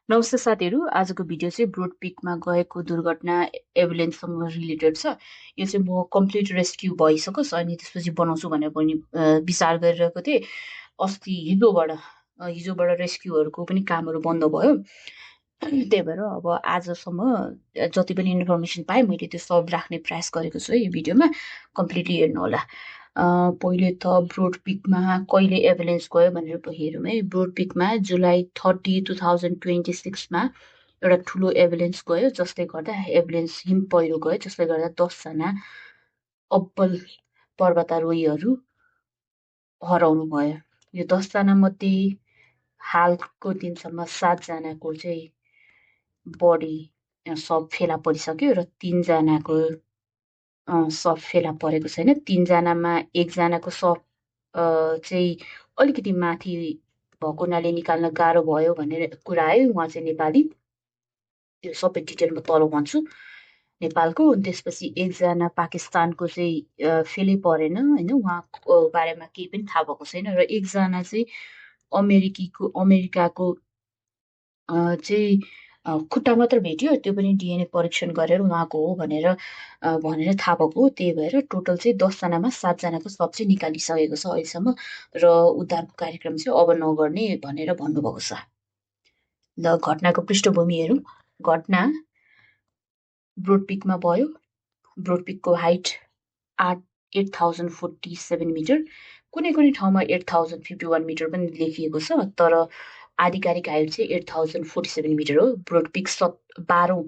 नमस्ते साथीहरू। आजको भिडियो चाहिँ ब्रोड पिकमा गएको दुर्घटना एभुलेन्ससँग रिलेटेड छ। यो चाहिँ म कम्प्लिट रेस्क्यु भइसकोस् अनि त्यसपछि बनाउँछु भनेर पनि विचार गरिरहेको थिएँ। अस्ति हिजोबाट रेस्क्युहरूको पनि कामहरू बन्द भयो। त्यही भएर अब आजसम्म जति पनि इन्फर्मेसन पाएँ मैले त्यो सब राख्ने प्रयास गरेको छु है यो भिडियोमा। कम्प्लिटली हेर्नु होला। पहिले त ब्रोड पिकमा कहिले एभुलेन्स गयो भनेर हेरौँ है। ब्रोड पिकमा जुलाई 30, 2026मा एउटा ठुलो एभुलेन्स गयो, जसले गर्दा एभुलेन्स हिम पहिरो गयो, जसले गर्दा 10जना अब्बल पर्वतारोहीहरू हराउनु भयो। यो 10जना मध्ये हालको दिनसम्म 7जनाको चाहिँ बडी सब फेला परिसक्यो र 3जनाको सब फेला परेको छैन। 3जनामा एकजनाको सब चाहिँ अलिकति माथि भएको हुनाले निकाल्न गाह्रो भयो भनेर कुरा आयो। उहाँ चाहिँ नेपाली, त्यो सबै डिटेल म तल भन्छु नेपालको। अनि त्यसपछि एकजना पाकिस्तानको चाहिँ फेलै परेन होइन, उहाँको बारेमा केही पनि थाहा भएको छैन। र एकजना चाहिँ अमेरिकाको चाहिँ खुट्टा मात्र भेट्यो, त्यो पनि डिएनए परीक्षण गरेर उहाँको हो भनेर थाहा भएको। त्यही भएर टोटल चाहिँ 10जनामा 7जनाको सब चाहिँ निकालिसकेको छ अहिलेसम्म, र उद्धारको कार्यक्रम चाहिँ अब नगर्ने भनेर भन्नुभएको छ। ल घटनाको पृष्ठभूमि हेरौँ। घटना ब्रोड पिकमा भयो। ब्रोड पिकको हाइट 8047 मिटर, कुनै कुनै ठाउँमा 8051 मिटर पनि लेखिएको छ, तर आधिकारिक हाइट चाहिँ 8047 मिटर हो। ब्रोड पिक 12औं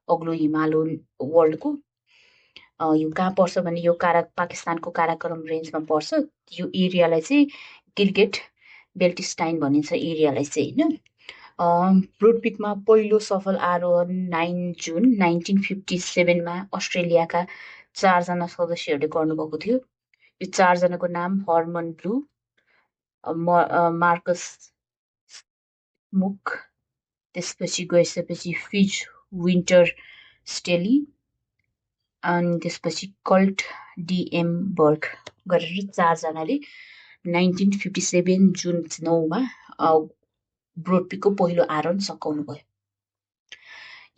अग्लो हिमालयन वर्ल्डको। यो कहाँ पर्छ भने यो पाकिस्तानको काराकोरम रेन्जमा पर्छ। यो एरियालाई चाहिँ गिलगिट बेल्टिस्टाइन भनिन्छ एरियालाई चाहिँ होइन। ब्रोड पिकमा पहिलो सफल आरोहण 9 जुन 1957मा अस्ट्रेलियाका 4जना सदस्यहरूले गर्नुभएको थियो। यो 4जनाको नाम हर्मन ब्लू, मार्कस मुक, त्यसपछि गइसकेपछि फिज विन्टर स्टेली, अनि त्यसपछि कल्ट डिएम बर्ग गरेर 4जनाले 1957 जुन 9मा ब्रोड पिकको पहिलो आरोहण सकाउनु भयो।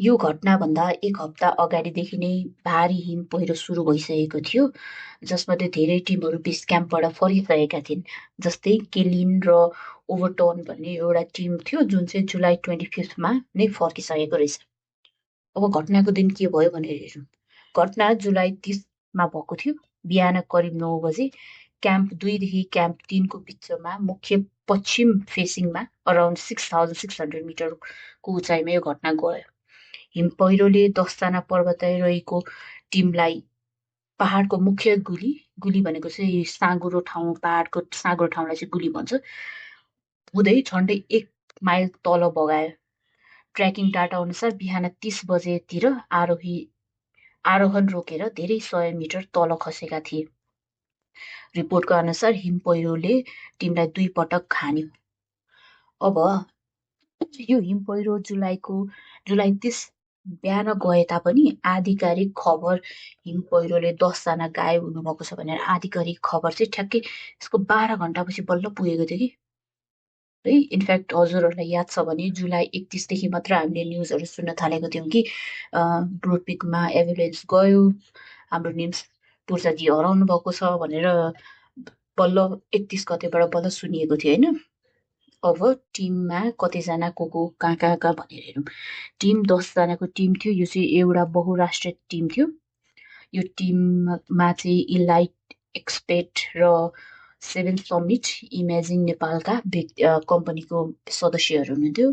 यो घटनाभन्दा 1 हप्ता अगाडिदेखि नै भारी हिम पहिरो सुरु भइसकेको थियो, जसमध्ये धेरै टिमहरू बेस क्याम्पबाट फर्किसकेका थिइन्। जस्तै केलिन र ओभरटन भन्ने एउटा टिम थियो जुन चाहिँ जुलाई 25मा नै फर्किसकेको रहेछ। अब घटनाको दिन के भयो भनेर हेरौँ। घटना जुलाई 30मा भएको थियो। बिहान करिब 9 बजे क्याम्प 2 देखि क्याम्प 3को बिचमा मुख्य पश्चिम फेसिङमा अराउन्ड 6600 मिटरको उचाइमा यो घटना गयो। हिम पहिरोले 10जना पर्वतारोहीको टिमलाई पहाडको मुख्य गुली भनेको चाहिँ साँगुरो ठाउँ, पहाडको साँगुरो ठाउँलाई चाहिँ गुली भन्छ, हुँदै झन्डै 1 माइल तल बगायो। ट्र्याकिङ डाटा अनुसार बिहान 30 बजेतिर आरोहण रोकेर धेरै 100 मिटर तल खसेका थिए। रिपोर्टको अनुसार हिम पहिरोले टिमलाई 2 पटक हान्यो। अब यो हिम पहिरो जुलाई 30 बिहान गए तापनि आधिकारिक खबर हिम पहिरोले 10जना घायल हुनुभएको छ भनेर आधिकारिक खबर चाहिँ ठ्याक्कै यसको 12 घन्टापछि बल्ल पुगेको थियो कि है। इनफ्याक्ट हजुरहरूलाई याद छ भने जुलाई 31देखि मात्र हामीले न्युजहरू सुन्न थालेको थियौँ कि ब्रोड पिकमा एभुलेन्स गयो, हाम्रो निम्स पूर्जाजी हराउनु भएको छ भनेर बल्ल 31 गतेबाट बल्ल सुनिएको थियो होइन। अब टिममा कतिजना को कहाँ भनेर हेरौँ। टिम 10जनाको टिम थियो। यो चाहिँ एउटा बहुराष्ट्रिय टिम थियो। यो टिममा चाहिँ इलाइट एक्सपेट र 7 समिट इमेजिङ नेपालका कम्पनीको सदस्यहरू हुनुहुन्थ्यो।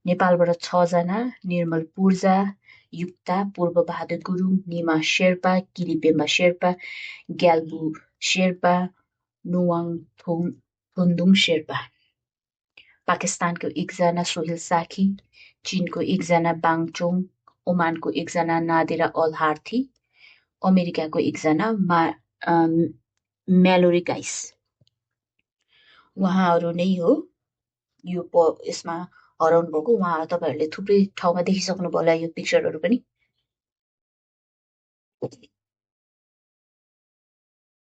नेपालबाट 6जना निर्मल पूर्जा, युक्ता, पूर्वबहादुर गुरुङ, निमा शेर्पा, किलिपेम्बा शेर्पा, ग्याल्बु शेर्पा, नुवाङ थोन्दुङ शेर्पा। पाकिस्तानको 1जना सोहेल साखी, चीनको 1जना बाङचोङ, ओमानको 1जना नादिरा अल हार्थी, अमेरिकाको 1जना म्यालोरी गाइस, उहाँहरू नै हो यो यसमा हराउनु भएको। उहाँ तपाईँहरूले थुप्रै ठाउँमा देखिसक्नु भयो होला यो पिक्चरहरू पनि।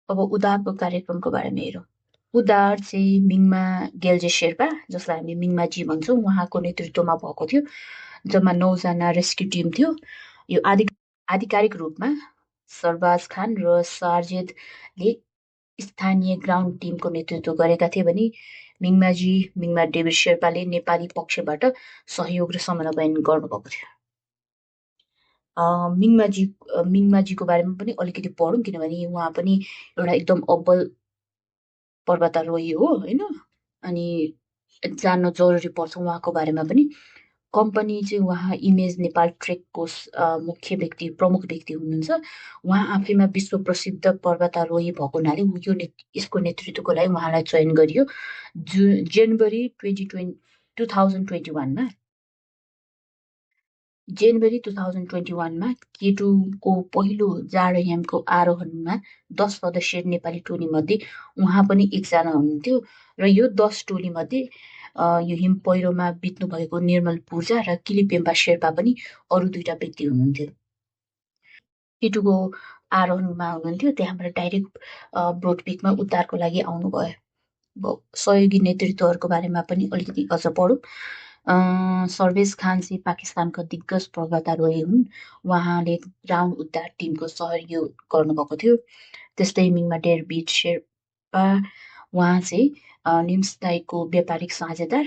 अब उद्धारको कार्यक्रमको बारेमा हेरौँ। उद्धार चाहिँ मिङमा गेल्जे शेर्पा, जसलाई हामी मिङमाजी भन्छौँ, उहाँको नेतृत्वमा भएको थियो। जम्मा 9 जना रेस्क्यु टिम थियो। यो आधिकारिक रूपमा सरबाज खान र सार्जेदले स्थानीय ग्राउन्ड टिमको नेतृत्व गरेका थिए भने मिङमा डेभिड शेर्पाले नेपाली पक्षबाट सहयोग र समन्वयन गर्नुभएको थियो। मिङमाजीको बारेमा पनि अलिकति पढौँ, किनभने उहाँ पनि एउटा एकदम अब्बल पर्वतारोही हो होइन। अनि जान्न जरुरी पर्छ उहाँको बारेमा पनि। कम्पनी चाहिँ उहाँ इमेज नेपाल ट्रेकको प्रमुख व्यक्ति हुनुहुन्छ। उहाँ आफैमा विश्व प्रसिद्ध पर्वतारोही भएको हुनाले यसको नेतृत्वको लागि उहाँलाई चयन गरियो। जनवरी 2021मा केटुको पहिलो जाडोयामको आरोहणमा 10 सदस्यीय नेपाली टोलीमध्ये उहाँ पनि एकजना हुनुहुन्थ्यो। र यो 10 टोलीमध्ये यो हिम पहिरोमा बित्नु भएको निर्मल पूजा र किलिपेम्बा शेर्पा पनि अरू 2टा व्यक्ति हुनुहुन्थ्यो। केटुको आरोहणमा हुनुहुन्थ्यो, त्यहाँबाट डाइरेक्ट ब्रोडपिकमा उद्धारको लागि आउनुभयो। सहयोगी नेतृत्वहरूको बारेमा पनि अलिकति अझ पढौँ। सर्वेज खान चाहिँ पाकिस्तानको दिग्गज पर्वतारोही हुन्। उहाँले ग्राउन्ड उद्धार टिमको सहयोग गर्नुभएको थियो। त्यस्तै मिङमा डेभिड शेर्पा, उहाँ चाहिँ निम्सदाईको व्यापारिक साझेदार,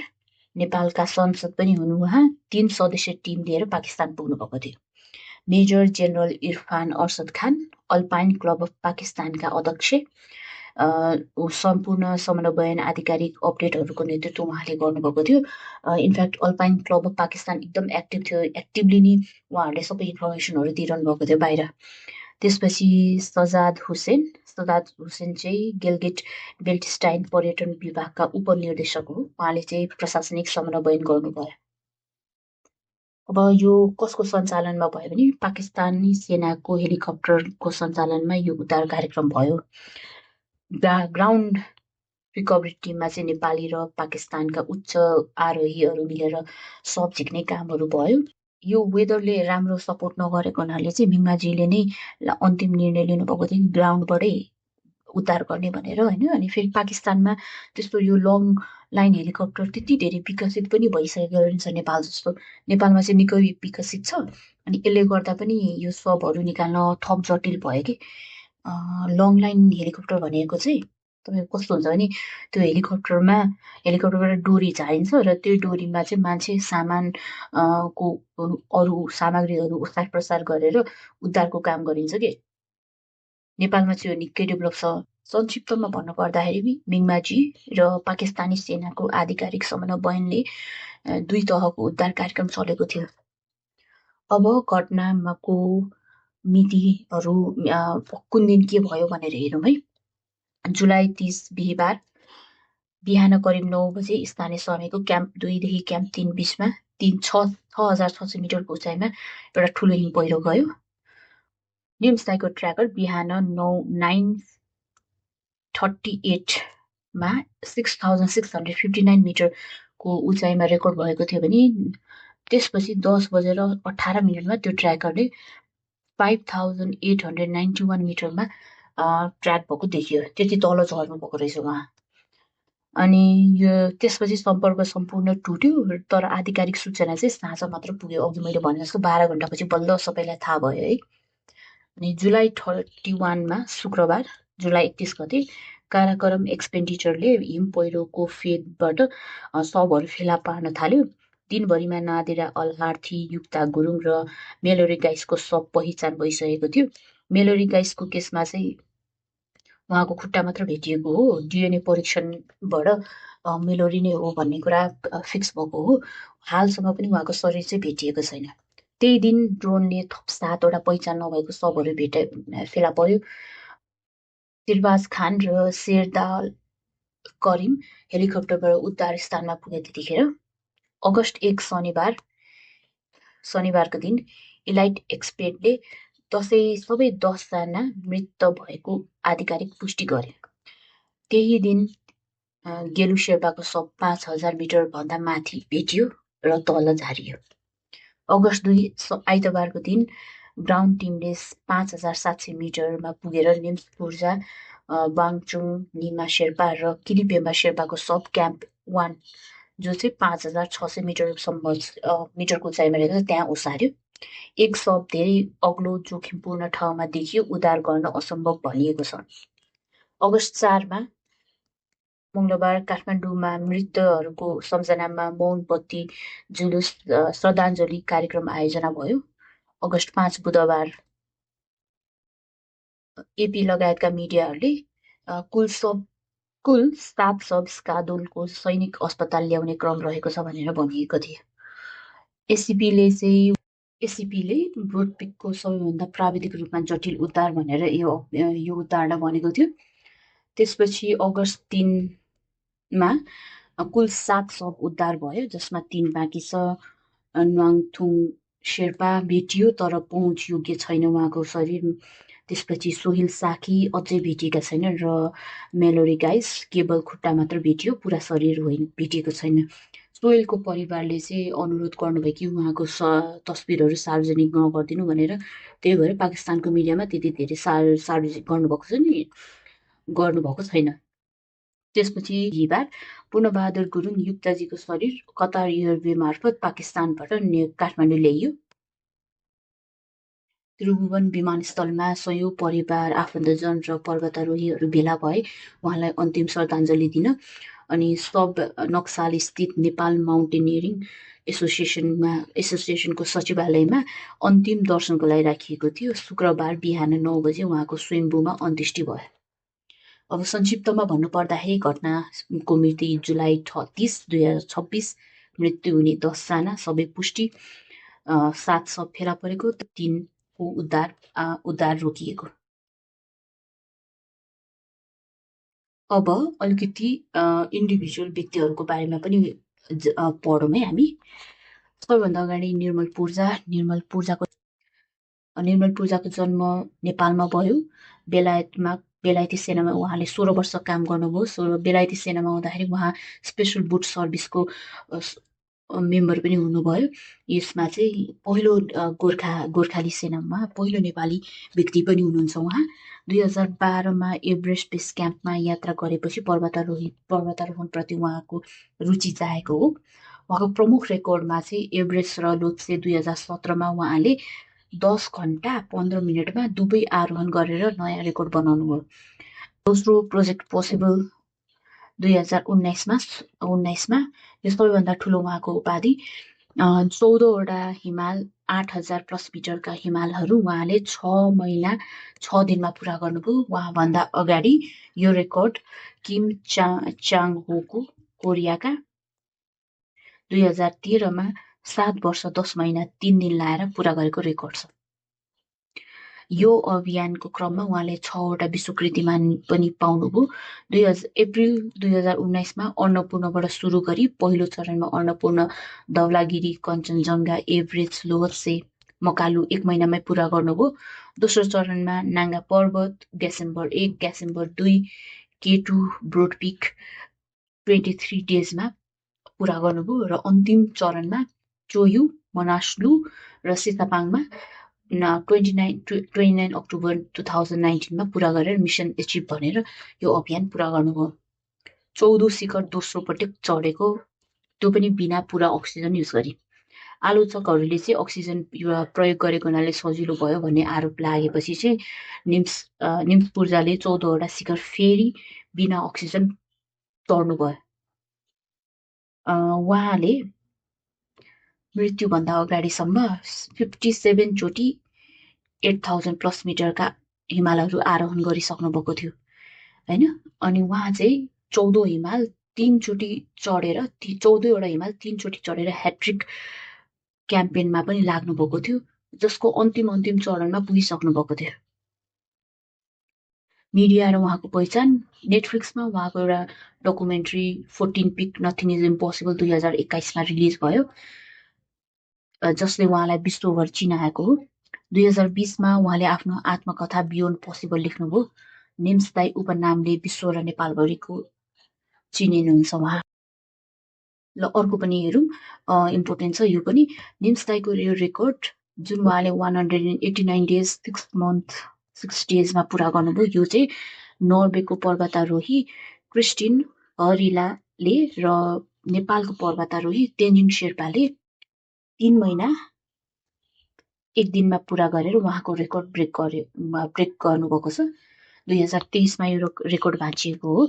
नेपालका संसद पनि हुनु। उहाँ 3 सदस्य टिम लिएर पाकिस्तान पुग्नुभएको थियो। Major general Irfan Arshad Khan, Alpine club of पाकिस्तानका अध्यक्ष, सम्पूर्ण समन्वयन आधिकारिक अपडेटहरूको नेतृत्व उहाँले गर्नुभएको थियो। In fact Alpine club of Pakistan एकदम एक्टिभ थियो। एक्टिभली नै उहाँहरूले सबै इन्फर्मेसनहरू दिइरहनु भएको थियो बाहिर। त्यसपछि सजाद हुसेन चाहिँ गिलगिट बेल्टिस्टाइन पर्यटन विभागका उपनिर्देशक हो। उहाँले चाहिँ प्रशासनिक समन्वयन गर्नुभयो। अब यो कसको सञ्चालनमा भयो भने पाकिस्तानी सेनाको हेलिकप्टरको सञ्चालनमा यो उद्धार कार्यक्रम भयो। ग्राउन्ड रिकभरी टिममा चाहिँ नेपाली र पाकिस्तानका उच्च आरोहीहरू मिलेर सब झिक्ने कामहरू भयो। यो वेदरले राम्रो सपोर्ट नगरेको हुनाले चाहिँ मिङमाजीले नै अन्तिम निर्णय लिनुभएको थियो ग्राउन्डबाटै उद्धार गर्ने भनेर होइन। अनि फेरि पाकिस्तानमा त्यस्तो यो लङ लाइन हेलिकप्टर त्यति धेरै विकसित पनि भइसकेको रहेछ नेपाल जस्तो। नेपालमा चाहिँ निकै विकसित छ। अनि यसले गर्दा पनि यो सबहरू निकाल्न थप जटिल भयो कि। लङ लाइन हेलिकप्टर भनेको चाहिँ तपाईँको कस्तो हुन्छ भने त्यो हेलिकप्टरबाट डोरी झारिन्छ र त्यो डोरीमा चाहिँ मान्छे सामान को अरू सामग्रीहरू ओसार प्रसार गरेर उद्धारको काम गरिन्छ कि। नेपालमा चाहिँ यो निकै डेभलप छ। संक्षिप्तमा भन्नुपर्दाखेरि मिङमाजी र पाकिस्तानी सेनाको आधिकारिक समन्वयनले 2 तहको उद्धार कार्यक्रम चलेको थियो। अब घटनाको मितिहरू कुन दिन के भयो भनेर हेरौँ है। जुलाई 30 बिहिबार बिहान करिब 9 बजे स्थानीय समयको क्याम्प 2 देखि क्याम्प 3 बिचमा 6,600 मिटरको उचाइमा एउटा ठुलो हिम पहिरो गयो। निम्सदाईको ट्र्याकर बिहान 9:38 मा 6,659 मिटरको उचाइमा रेकर्ड भएको थियो भने त्यसपछि 10:18 त्यो ट्र्याकरले 5,891 मिटरमा ट्र्याक भएको देखियो। त्यति तल झर्नु भएको रहेछ उहाँ। अनि यो त्यसपछि सम्पर्क सम्पूर्ण टुट्यो। तर आधिकारिक सूचना चाहिँ साँझ मात्र पुग्यो। अघि मैले भने जस्तो 12 घण्टापछि बल्ल सबैलाई थाहा भयो है। अनि जुलाई 31मा शुक्रबार जुलाई 31 गते काराकोरम एक्सपेन्डिचरले हिम पहिरोको फेदबाट सबहरू फेला पार्न थाल्यो। दिनभरिमा नादिरा अल्हार्थी, युक्ता गुरुङ र मेलोरी गाइसको सब पहिचान भइसकेको थियो। मेलोरी गाइसको केसमा चाहिँ उहाँको खुट्टा मात्र भेटिएको हो। डिएनए परीक्षणबाट मेलोरी नै हो भन्ने कुरा फिक्स भएको हो। हालसम्म पनि उहाँको शरीर चाहिँ भेटिएको छैन। त्यही दिन ड्रोनले थप 7वटा पहिचान नभएको सबहरू फेला पर्यो। सिरबाज खान र शेरदाल करिम हेलिकप्टरबाट उद्धार स्थानमा पुगे। त्यतिखेर अगस्त 1 शनिबारको दिन इलाइट एक्सपर्टले सबै 10 जना मृत भएको आधिकारिक पुष्टि गरे। त्यही दिन गेलु शेर्पाको सब 5,000 मिटर भन्दा माथि भेटियो र तल झारियो। अगस्त 2 आइतबारको दिन ग्राउन्ड टिमले 5,700 मिटरमा पुगेर निम्स पूर्जा बाङचुङ निमा शेर्पा र किरिपेम्बा शेर्पाको सब क्याम्प 1 जो चाहिँ 5,600 मिटरको उचाइमा रहेको छ त्यहाँ ओसार्यो। एक शव धेरै अग्लो जोखिमपूर्ण ठाउँमा देखियो, उद्धार गर्न असम्भव भनिएको छ। अगस्त 4मा मङ्गलबार काठमाडौँमा मृतकहरूको सम्झनामा मौन बत्ती जुलुस श्रद्धाञ्जली कार्यक्रम आयोजना भयो। अगस्त 5 बुधबार एपी लगायतका मिडियाहरूले कुल 7 शव स्कादोलको सैनिक अस्पताल ल्याउने क्रम रहेको छ भनेर भनिएको थियो। एसीपीले ब्रोडपिकको सबैभन्दा प्राविधिक रूपमा जटिल उद्धार भनेर यो उद्धारलाई भनेको थियो। त्यसपछि अगस्त 3मा कुल 7 शव उद्धार भयो, जसमा 3 बाँकी छ। न्वाङथुङ शेर्पा भेटियो तर पहुँच योग्य छैन उहाँको शरीर। त्यसपछि सोहिल साखी अझै भेटिएका छैनन् र मेलोरी गाइस केवल खुट्टा मात्र भेटियो, पुरा शरीर भेटिएको छैन। सोहेलको परिवारले चाहिँ अनुरोध गर्नुभयो कि उहाँको तस्बिरहरू सार्वजनिक नगरिदिनु भनेर। त्यही भएर पाकिस्तानको मिडियामा त्यति धेरै सार्वजनिक गर्नुभएको छैन। त्यसपछि बिहिबार पूर्णबहादुर गुरुङ युक्ताजीको शरीर कतार एयरवे मार्फत पाकिस्तानबाट काठमाडौँ ल्याइयो। त्रिभुवन विमानस्थलमा सयौं परिवार, आफन्तजन र पर्वतारोहीहरू भेला भए उहाँलाई अन्तिम श्रद्धाञ्जली दिन। अनि सब नक्साल स्थित नेपाल माउन्टेनियरिङ एसोसिएसनको सचिवालयमा अन्तिम दर्शनको लागि राखिएको थियो। शुक्रबार बिहान 9 बजे उहाँको स्वयम्भूमा अन्त्येष्टि भयो। अब संक्षिप्तमा भन्नुपर्दाखेरि घटनाको मिति जुलाई 30, 2026, मृत्यु हुने 10 जना, सबै पुष्टि। 7 शव फेला परेको, 3 को उद्धार रोकिएको। अब अलिकति इन्डिभिजुअल व्यक्तिहरूको बारेमा पनि पढौँ है हामी। सबैभन्दा अगाडि निर्मल पूर्जाको जन्म नेपालमा भयो। बेलायती सेनामा उहाँले 16 वर्ष काम गर्नुभयो। बेलायती सेनामा हुँदाखेरि उहाँ स्पेसल बुट सर्भिसको मेम्बर पनि हुनुभयो। यसमा चाहिँ पहिलो गोर्खाली सेनामा पहिलो नेपाली व्यक्ति पनि हुनुहुन्छ उहाँ। 2012मा एभरेस्ट बेस क्याम्पमा यात्रा गरेपछि पर्वतारोहणप्रति उहाँको रुचि जागेको हो। उहाँको प्रमुख रेकर्डमा चाहिँ एभरेस्ट र लोत्से 2017मा उहाँले 10 घण्टा 15 मिनटमा दुवै आरोहण गरेर नयाँ रेकर्ड बनाउनु भयो। दोस्रो प्रोजेक्ट पोसिबल 2019मा यो सबैभन्दा ठुलो उहाँको उपाधि। 14वटा हिमाल, 8,000+ मिटरका हिमालहरू उहाँले 6 महिना 6 दिनमा पुरा गर्नुभयो। उहाँभन्दा अगाडि यो रेकर्ड किम चाङ होको कोरियाका 2013मा 7 वर्ष 10 महिना 3 दिन लाएर पुरा गरेको रेकर्ड छ। यो अभियानको क्रममा उहाँले 6वटा विश्व कीर्तिमान पनि पाउनुभयो। अप्रिल 2019मा अन्नपूर्णबाट सुरु गरी पहिलो चरणमा अन्नपूर्ण, धवलागिरी, कञ्चनजङ्घा, एभरेस्ट, लोत्से, मकालु 1 महिनामै पुरा गर्नुभयो। दोस्रो चरणमा नाङ्गा पर्वत डिसेम्बर 1, डिसेम्बर 2, K2 ब्रोडपिक 23 डेजमा पुरा गर्नुभयो र अन्तिम चरणमा चोयु, मनास्लु र सेतापाङमा 29 अक्टोबर 2019मा पुरा गरेर मिसन एचिभ भनेर यो अभियान पुरा गर्नुभयो। 14 शिखर दोस्रो पटक चढेको, त्यो पनि बिना पुरा अक्सिजन युज गरी। आलोचकहरूले चाहिँ अक्सिजन प्रयोग गरेको हुनाले सजिलो भयो भन्ने आरोप लागेपछि चाहिँ निम्स पूर्जाले 14वटा शिखर फेरि बिना अक्सिजन चढ्नुभयो। उहाँले मृत्युभन्दा अगाडिसम्म 57 चोटि 8,000+ मिटरका हिमालहरू आरोहण गरिसक्नु भएको थियो होइन। अनि उहाँ चाहिँ 14 हिमाल 3 चोटि चढेर 14वटा हिमाल 3 चोटि चढेर ह्याट्रिक क्याम्पेनमा पनि लाग्नु भएको थियो, जसको अन्तिम चरणमा पुगिसक्नु भएको थियो। मिडिया र उहाँको पहिचान। नेटफ्लिक्समा उहाँको एउटा documentary 14 peak nothing is impossible 2021मा रिलिज भयो, जसले उहाँलाई विश्वभर चिनाएको हो। 2020मा उहाँले आफ्नो आत्मकथा बियोन्ड पोसिबल लेख्नुभयो। निम्स दाई उपनामले विश्व र नेपालभरिको चिनिनुहुन्छ उहाँ। ल अर्को पनि हेरौँ, इम्पोर्टेन्ट छ यो पनि। निम्स दाईको यो रेकर्ड जुन उहाँले 189 डेज 6 मन्थ 6 डेजमा पुरा गर्नुभयो, यो चाहिँ नर्वेको पर्वतारोही क्रिस्टिन हरिलाले र नेपालको पर्वतारोही तेन्जिङ शेर्पाले 3 महिना 1 दिनमा पुरा गरेर उहाँको रेकर्ड ब्रेक गर्नुभएको छ। 2023 मा यो रेकर्ड भाँचिएको हो।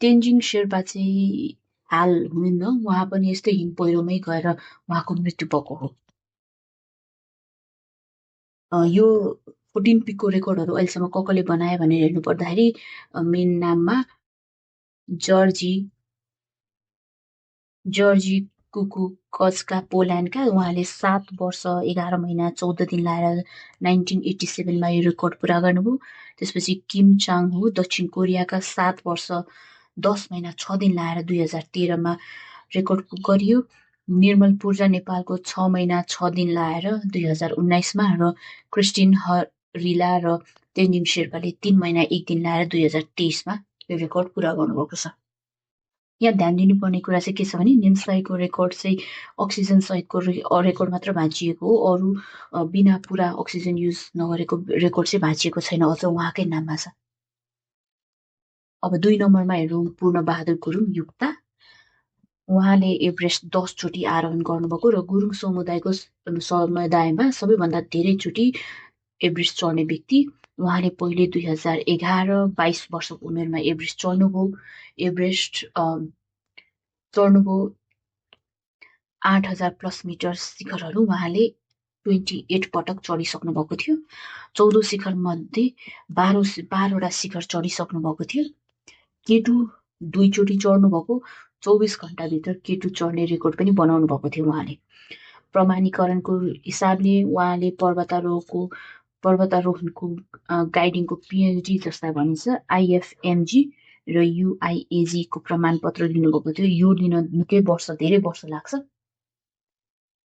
तेन्जिङ शेर्पा चाहिँ हाल हुनुहुन्न, उहाँ पनि यस्तै हिम पहिरोमै गएर उहाँको मृत्यु भएको हो। यो 14 पिकको रेकर्डहरू अहिलेसम्म कसले बनाए भनेर हेर्नु पर्दाखेरि मेन नाममा जर्जी कुकुकजका पोल्यान्डका उहाँले 7 वर्ष 11 महिना 14 दिन लाएर 1987 मा यो रेकर्ड पुरा गर्नुभयो। त्यसपछि किम चाङ हो दक्षिण कोरियाका 7 वर्ष 10 महिना 6 दिन लाएर 2013 मा रेकर्ड गरियो। निर्मल पूर्जा नेपालको 6 महिना 6 दिन लाएर 2019 मा र क्रिस्टिन हरिला र तेन्जिङ शेर्पाले 3 महिना 1 दिन लाएर 2023 मा यो रेकर्ड पुरा गर्नुभएको छ। यहाँ ध्यान दिनुपर्ने कुरा चाहिँ के छ भने निम्सदाईको रेकर्ड चाहिँ अक्सिजन सहितको रेकर्ड मात्र भाँचिएको हो। अरू बिना पुरा अक्सिजन युज नगरेको रेकर्ड चाहिँ भाँचिएको छैन, अझ उहाँकै नाममा छ। अब 2 नम्बरमा हेरौँ पूर्ण बहादुर गुरुङ युक्ता। उहाँले एभरेस्ट 10 चोटि आरोहण गर्नुभएको र गुरुङ समुदायमा सबैभन्दा धेरै चोटि एभरेस्ट चढ्ने व्यक्ति। उहाँले पहिले 2011-22 वर्षको उमेरमा एभरेस्ट चढ्नुभयो। एभरेस्ट चढ्नुभयो 8000+ मिटर शिखरहरू उहाँले 28 पटक चढिसक्नु भएको थियो। 14 शिखर मध्ये 12वटा शिखर चढिसक्नु भएको थियो। केटु 2 चोटि चढ्नु भएको, 24 घण्टाभित्र केटु चढ्ने रेकर्ड पनि बनाउनु भएको थियो उहाँले। प्रमाणीकरणको हिसाबले उहाँले पर्वतारोहणको गाइडिङको PhD जस्ता भनिन्छ IFMG र UIAG को प्रमाणपत्र लिनुभएको थियो। यो लिन निकै वर्ष धेरै वर्ष लाग्छ।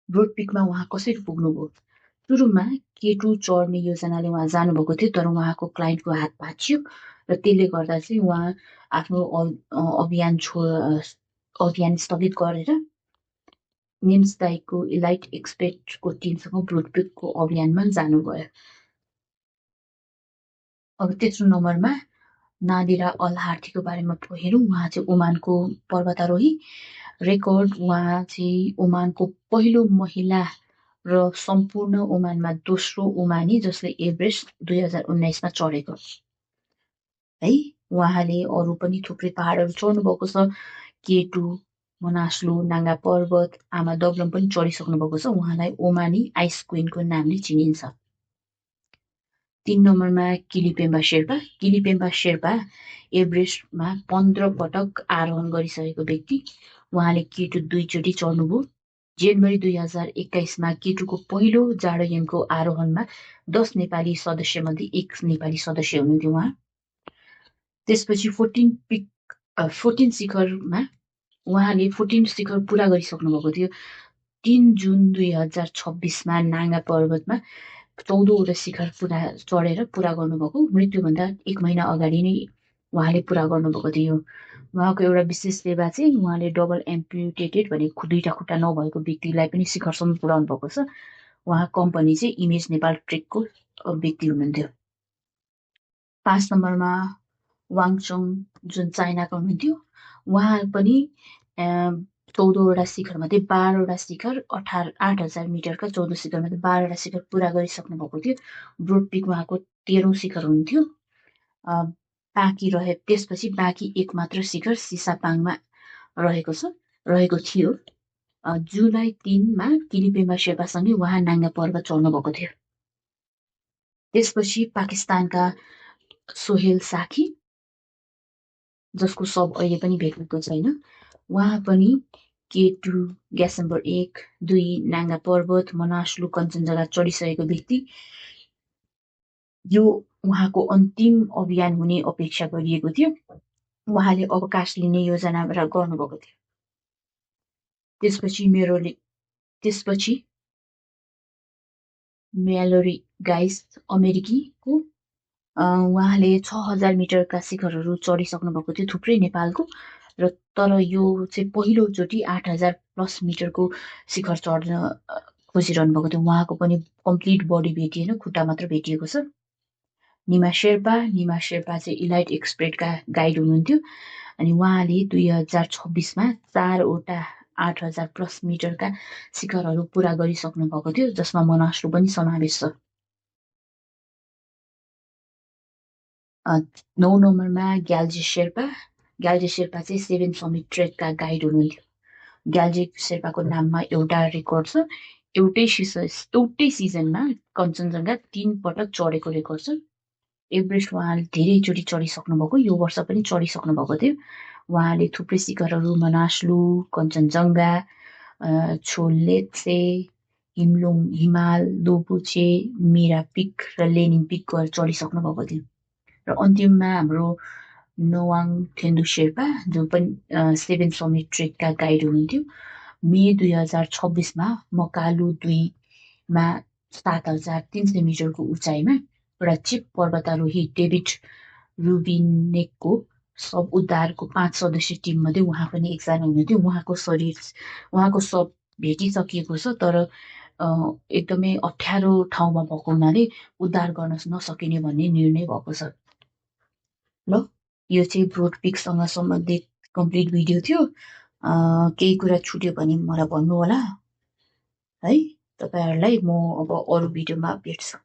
ब्रोड पिकमा उहाँ कसरी पुग्नुभयो? सुरुमा केटु चढ्ने योजनाले उहाँ जानुभएको थियो, तर उहाँको क्लाइन्टको हात भाँचियो र त्यसले गर्दा चाहिँ उहाँ आफ्नो अभियान स्थगित गरेर निम्सदाईको इलाइट एक्सपर्टको टिमसँग ब्रोड पिकको अभियानमा जानुभयो। अब तेस्रो नम्बरमा नादिरा अल हार्थीको बारेमा हेरौँ। उहाँ चाहिँ ओमानको पर्वतारोही। रेकर्ड उहाँ चाहिँ ओमानको पहिलो महिला र सम्पूर्ण ओमानमा दोस्रो ओमानी जसले एभरेस्ट 2019 मा चढेको है। उहाँले अरू पनि थुप्रै पहाडहरू चढ्नु भएको छ। केटु, मनास्लु, नाङ्गा पर्वत, आमा दबलम पनि चढिसक्नु भएको छ। उहाँलाई ओमानी आइस क्विनको नामले चिनिन्छ। 3 नम्बरमा किलिपेम्बा शेर्पा। किलिपेम्बा शेर्पा एभरेस्टमा 15 पटक आरोहण गरिसकेको व्यक्ति। उहाँले केटु 2 चोटि चढ्नुभयो। जनवरी 2021 मा केटुको पहिलो जाडोयानको आरोहणमा 10 नेपाली सदस्य मध्ये 1 नेपाली सदस्य हुनुहुन्थ्यो उहाँ। त्यसपछि 14 शिखरमा उहाँले 14 शिखर पुरा गरिसक्नु भएको थियो। 3 जुन 2026 मा नाङ्गा पर्वतमा 14वटा शिखर चढेर पुरा गर्नुभएको। मृत्युभन्दा 1 महिना अगाडि नै उहाँले पुरा गर्नुभएको थियो। उहाँको एउटा विशेष सेवा चाहिँ उहाँले डबल एम्पुटेटेड भनेको 2टा खुट्टा नभएको व्यक्तिलाई पनि शिखरसम्म पुर्याउनु भएको छ। उहाँ कम्पनी चाहिँ इमेज नेपाल ट्रेकको व्यक्ति हुनुहुन्थ्यो। 5 नम्बरमा वाङचङ जुन चाइनाका हुनुहुन्थ्यो। उहाँ पनि 14वटा शिखर मध्ये 12वटा शिखर 8000 मिटरका 14 शिखर मध्ये 12वटा शिखर पुरा गरिसक्नु भएको थियो। ब्रोड पिक उहाँको 13औं शिखर हुन्थ्यो। त्यसपछि बाँकी एक मात्र शिखर सिसापाङमा रहेको थियो। जुलाई 3 मा किलिपेम्बा शेर्पासँगै उहाँ नाङ्गा पर्वत चढ्नु भएको थियो। त्यसपछि पाकिस्तानका सोहेल साखी जसको शव अहिले पनि भेटिएको छैन। उहाँ पनि केटु, ग्यासम्बर 1, 2, नाङ्गा पर्वत, मनास्लु, कञ्चनजङ्घा चढिसकेको व्यक्ति। यो उहाँको अन्तिम अभियान हुने अपेक्षा गरिएको थियो। उहाँले अवकाश लिने योजना गर्नुभएको थियो। त्यसपछि म्यालोरी गाइस अमेरिकीको उहाँले 6000 मिटरका शिखरहरू चढिसक्नु भएको थियो, थुप्रै नेपालको र तर यो चाहिँ पहिलोचोटि 8000+ मिटरको शिखर चढ्न खोजिरहनु भएको थियो। उहाँको पनि कम्प्लिट बडी भेटिएन, खुट्टा मात्र भेटिएको छ। निमा शेर्पा चाहिँ इलाइट एक्सपर्टका गाइड हुनुहुन्थ्यो अनि उहाँले 2026मा 4वटा 8,000+ मिटरका शिखरहरू पूरा गरिसक्नु भएको थियो जसमा मनासलु पनि समावेश छ। 9 नम्बरमा ग्याल्जे शेर्पा चाहिँ 7 समिट ट्रेकका गाइड हुनुहुन्थ्यो। ग्याल्जे शेर्पाको नाममा एउटा रेकर्ड छ, एउटै सिजनमा कञ्चनजङ्घा 3 पटक चढेको रेकर्ड छ। एभरेस्ट उहाँले धेरैचोटि चढिसक्नु भएको, यो वर्ष पनि चढिसक्नु भएको थियो। उहाँले थुप्रै शिखरहरू मनासलु, कञ्चनजङ्घा, छोलेत्से, हिमलुङ हिमाल, लोपुचे, मिरा पिक र लेनिन पिक गएर चढिसक्नु भएको थियो। र अन्तिममा हाम्रो नोवाङ थेन्डु शेर्पा जो पनि 7 समिट ट्रेकका गाइड हुनुहुन्थ्यो। मे 2026मा मकालु 2मा 7,300 मिटरको उचाइमा एउटा चिप पर्वतारोही डेभिड रुबिनेकको शव उद्धारको 5 सदस्यीय टिममध्ये उहाँ पनि एकजना हुनुहुन्थ्यो। उहाँको शव भेटिसकिएको छ, तर एकदमै अप्ठ्यारो ठाउँमा भएको हुनाले उद्धार गर्न नसकिने भन्ने निर्णय भएको छ। ल, यो चाहिँ ब्रोड पिकसँग सम्बन्धित कम्प्लिट भिडियो थियो। केही कुरा छुट्यो भने मलाई भन्नु होला है। तपाईँहरूलाई म अब अरू भिडियोमा भेट्छु।